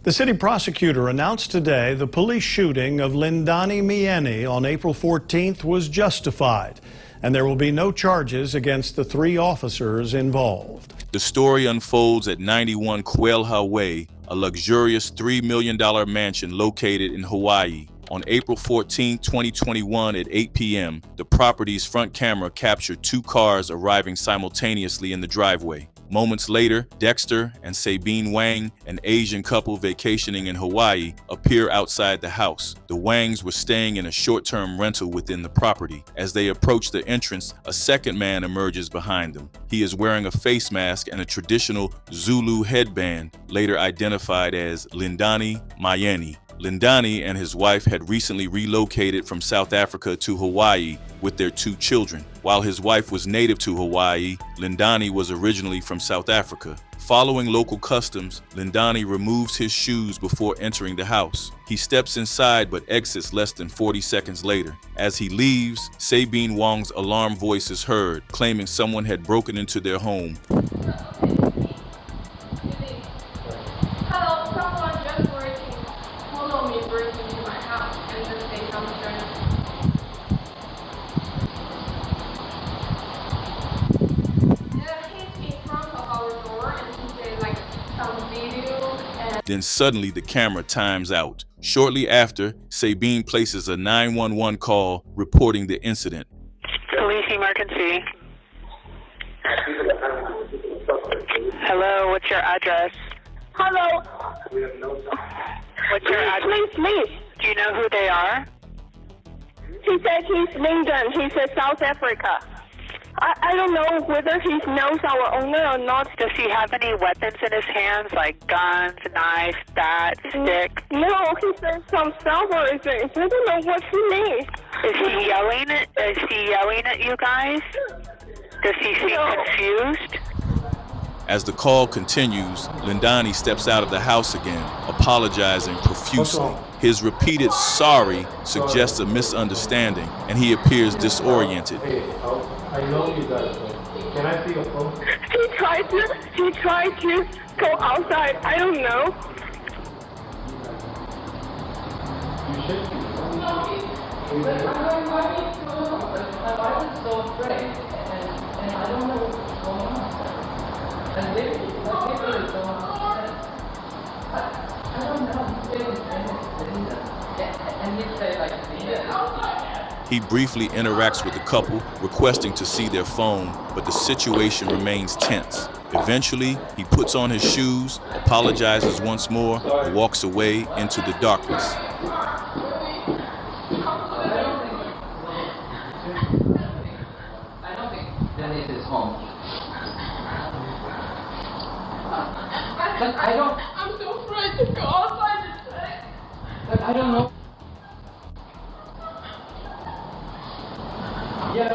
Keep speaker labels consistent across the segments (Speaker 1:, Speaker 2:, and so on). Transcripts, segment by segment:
Speaker 1: The city prosecutor announced today the police shooting of Lindani Myeni on April 14th was justified, and there will be no charges against the 3 officers involved.
Speaker 2: The story unfolds at 91 Coelha Way, a luxurious $3 million mansion located in Hawaii. On April 14, 2021 at 8 p.m., the property's front camera captured 2 cars arriving simultaneously in the driveway. Moments later, Dexter and Sabine Wang, an Asian couple vacationing in Hawaii, appear outside the house. The Wangs were staying in a short-term rental within the property. As they approach the entrance, a second man emerges behind them. He is wearing a face mask and a traditional Zulu headband, later identified as Lindani Myeni. Lindani and his wife had recently relocated from South Africa to Hawaii with their 2 children. While his wife was native to Hawaii, Lindani was originally from South Africa. Following local customs, Lindani removes his shoes before entering the house. He steps inside but exits less than 40 seconds later. As he leaves, Sabine Wang's alarm voice is heard, claiming someone had broken into their home. Then suddenly the camera times out. Shortly after, Sabine places a 911 call reporting the incident.
Speaker 3: Police emergency. Hello, what's your address?
Speaker 4: Hello.
Speaker 3: What's your address?
Speaker 4: Please.
Speaker 3: Do you know who they are?
Speaker 4: He said he's London. He said South Africa. I don't know whether he knows our owner or not.
Speaker 3: Does he have any weapons in his hands, like guns, knife, bat, stick?
Speaker 4: No, he said some silver things. I don't know what he means.
Speaker 3: Is he yelling at you guys? Does he seem confused?
Speaker 2: As the call continues, Lindani steps out of the house again, apologizing profusely. His repeated sorry suggests a misunderstanding, and he appears disoriented.
Speaker 5: I know you guys. Can I see your phone?
Speaker 4: He tried to go outside. I don't know.
Speaker 5: You should be.
Speaker 6: I was so afraid, and I don't know what's going on. And they really don't. I don't know. They was and he said like,
Speaker 2: He briefly interacts with the couple, requesting to see their phone, but the situation remains tense. Eventually, he puts on his shoes, apologizes once more, and walks away into the darkness.
Speaker 6: I don't think Dennis is home. But
Speaker 4: I'm so afraid to go outside today.
Speaker 6: But I don't know. Yeah,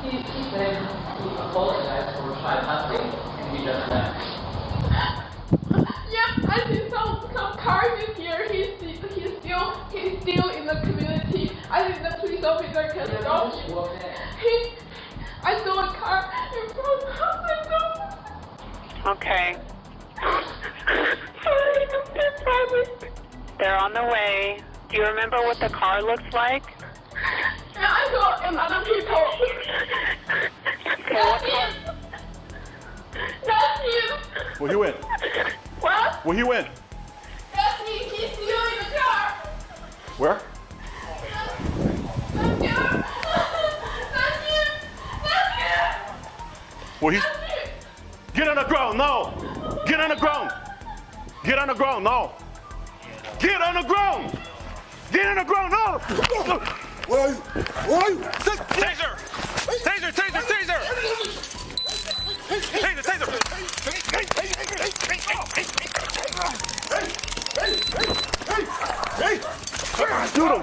Speaker 6: he said he apologized for something, and he just left.
Speaker 4: Yeah, I see some cars in here. He's still in the community. I think the police officer can stop him. I saw a car in front of the house.
Speaker 3: Okay.
Speaker 4: Sorry,
Speaker 3: They're on the way. Do you remember what the car looks like?
Speaker 4: yeah, I saw another people. That's him. That's him.
Speaker 1: Where he went?
Speaker 4: What?
Speaker 1: Where he went?
Speaker 4: That's me. He's still in the car.
Speaker 1: Where?
Speaker 4: That's him. That's him. That's him.
Speaker 1: Where he's... Get on the ground, no! Get on the ground! Get on the ground, no! Get on the ground! Get on the ground, no!
Speaker 7: Where are you? Where are you?
Speaker 1: Taser! Taser, taser, taser! Taser, taser! Shoot him!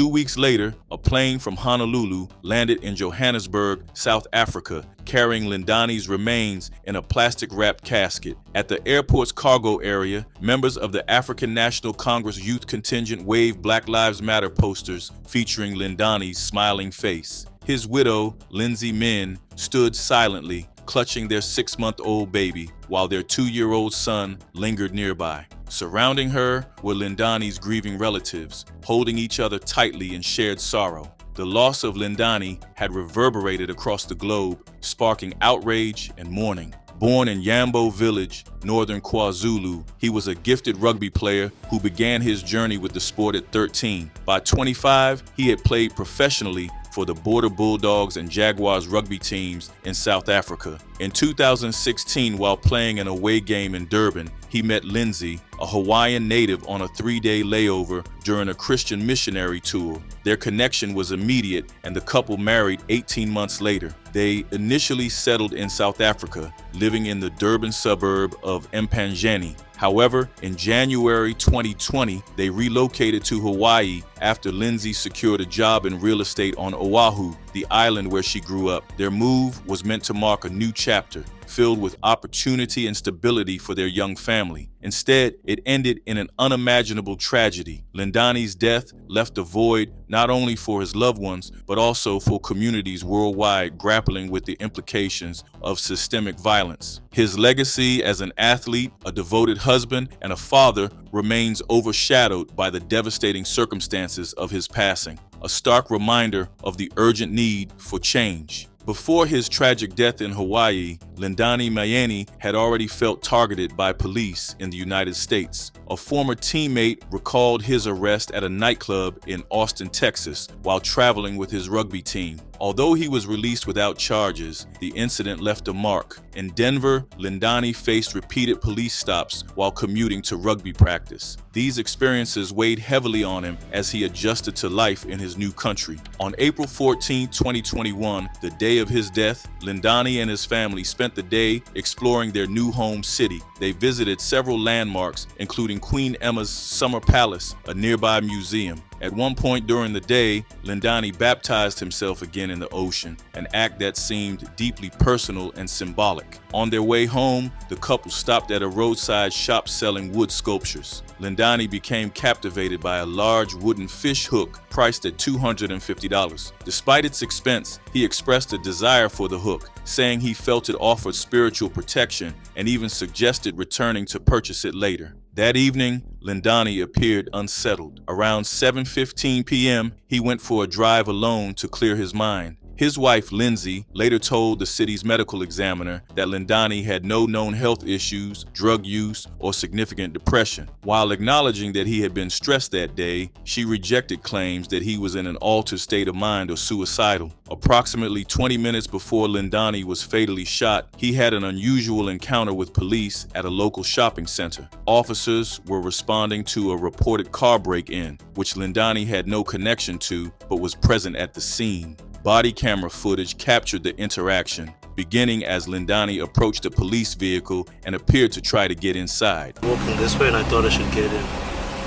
Speaker 2: 2 weeks later, a plane from Honolulu landed in Johannesburg, South Africa, carrying Lindani's remains in a plastic-wrapped casket. At the airport's cargo area, members of the African National Congress Youth Contingent waved Black Lives Matter posters featuring Lindani's smiling face. His widow, Lindani Myeni, stood silently, clutching their 6-month-old baby, while their 2-year-old son lingered nearby. Surrounding her were Lindani's grieving relatives, holding each other tightly in shared sorrow. The loss of Lindani had reverberated across the globe, sparking outrage and mourning. Born in Yambo Village, northern KwaZulu, he was a gifted rugby player who began his journey with the sport at 13. By 25, he had played professionally for the Border Bulldogs and Jaguars rugby teams in South Africa. In 2016, while playing an away game in Durban, he met Lindsay, a Hawaiian native, on a 3-day layover during a Christian missionary tour. Their connection was immediate, and the couple married 18 months later. They initially settled in South Africa, living in the Durban suburb of Mpangeni. However, in January 2020, they relocated to Hawaii after Lindsay secured a job in real estate on Oahu, the island where she grew up. Their move was meant to mark a new chapter, filled with opportunity and stability for their young family. Instead, it ended in an unimaginable tragedy. Lindani's death left a void not only for his loved ones, but also for communities worldwide grappling with the implications of systemic violence. His legacy as an athlete, a devoted husband, and a father remains overshadowed by the devastating circumstances of his passing, a stark reminder of the urgent need for change. Before his tragic death in Hawaii, Lindani Myeni had already felt targeted by police in the United States. A former teammate recalled his arrest at a nightclub in Austin, Texas, while traveling with his rugby team. Although he was released without charges, the incident left a mark. In Denver, Lindani faced repeated police stops while commuting to rugby practice. These experiences weighed heavily on him as he adjusted to life in his new country. On April 14, 2021, the day of his death, Lindani and his family spent the day exploring their new home city. They visited several landmarks, including Queen Emma's Summer Palace, a nearby museum. At one point during the day, Lindani baptized himself again in the ocean, an act that seemed deeply personal and symbolic. On their way home, the couple stopped at a roadside shop selling wood sculptures. Lindani became captivated by a large wooden fish hook priced at $250. Despite its expense, he expressed a desire for the hook, saying he felt it offered spiritual protection and even suggested returning to purchase it later. That evening, Lindani appeared unsettled. Around 7:15 p.m., he went for a drive alone to clear his mind. His wife, Lindsay, later told the city's medical examiner that Lindani had no known health issues, drug use, or significant depression. While acknowledging that he had been stressed that day, she rejected claims that he was in an altered state of mind or suicidal. Approximately 20 minutes before Lindani was fatally shot, he had an unusual encounter with police at a local shopping center. Officers were responding to a reported car break-in, which Lindani had no connection to but was present at the scene. Body camera footage captured the interaction, beginning as Lindani approached a police vehicle and appeared to try to get inside.
Speaker 5: Walking this way and I thought I should get in.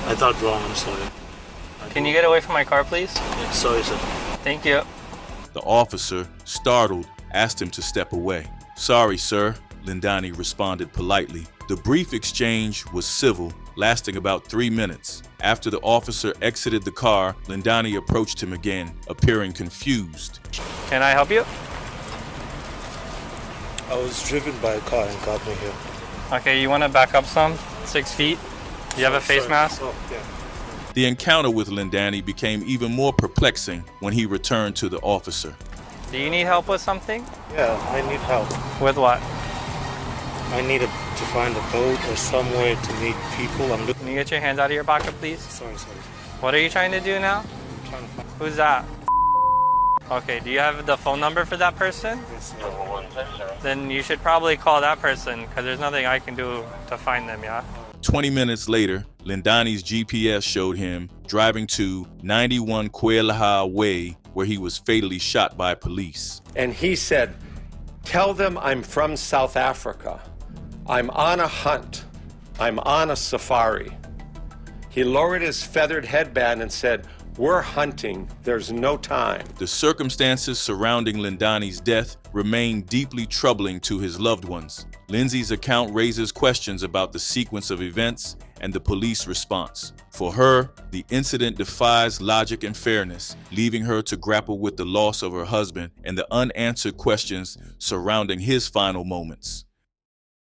Speaker 5: I thought wrong, I'm sorry.
Speaker 8: Can you get away from my car, please?
Speaker 5: Sorry, sir.
Speaker 8: Thank you.
Speaker 2: The officer, startled, asked him to step away. "Sorry, sir," Lindani responded politely. The brief exchange was civil, lasting about 3 minutes. After the officer exited the car, Lindani approached him again, appearing confused.
Speaker 8: Can I help you?
Speaker 5: I was driven by a car and got me here.
Speaker 8: Okay, you want to back up some? 6 feet? Do you have a face mask?
Speaker 5: Oh, yeah.
Speaker 2: The encounter with Lindani became even more perplexing when he returned to the officer.
Speaker 8: Do you need help with something?
Speaker 5: Yeah, I need help.
Speaker 8: With what?
Speaker 5: I need to find a boat or somewhere to meet people. I'm
Speaker 8: Can
Speaker 5: looking.
Speaker 8: you get your hands out of your pocket, please?
Speaker 5: Sorry.
Speaker 8: What are you trying to do now?
Speaker 5: I'm trying to find.
Speaker 8: Who's that? Okay, do you have the phone number for that person?
Speaker 5: Yes,
Speaker 8: Then you should probably call that person, because there's nothing I can do to find them, yeah?
Speaker 2: 20 minutes later, Lindani's GPS showed him driving to 91 Coelha Way, where he was fatally shot by police.
Speaker 9: And he said, "Tell them I'm from South Africa. I'm on a hunt. I'm on a safari." He lowered his feathered headband and said, We're hunting. There's no time.
Speaker 2: The circumstances surrounding Lindani's death remain deeply troubling to his loved ones. Lindsay's account raises questions about the sequence of events and the police response. For her, the incident defies logic and fairness, leaving her to grapple with the loss of her husband and the unanswered questions surrounding his final moments.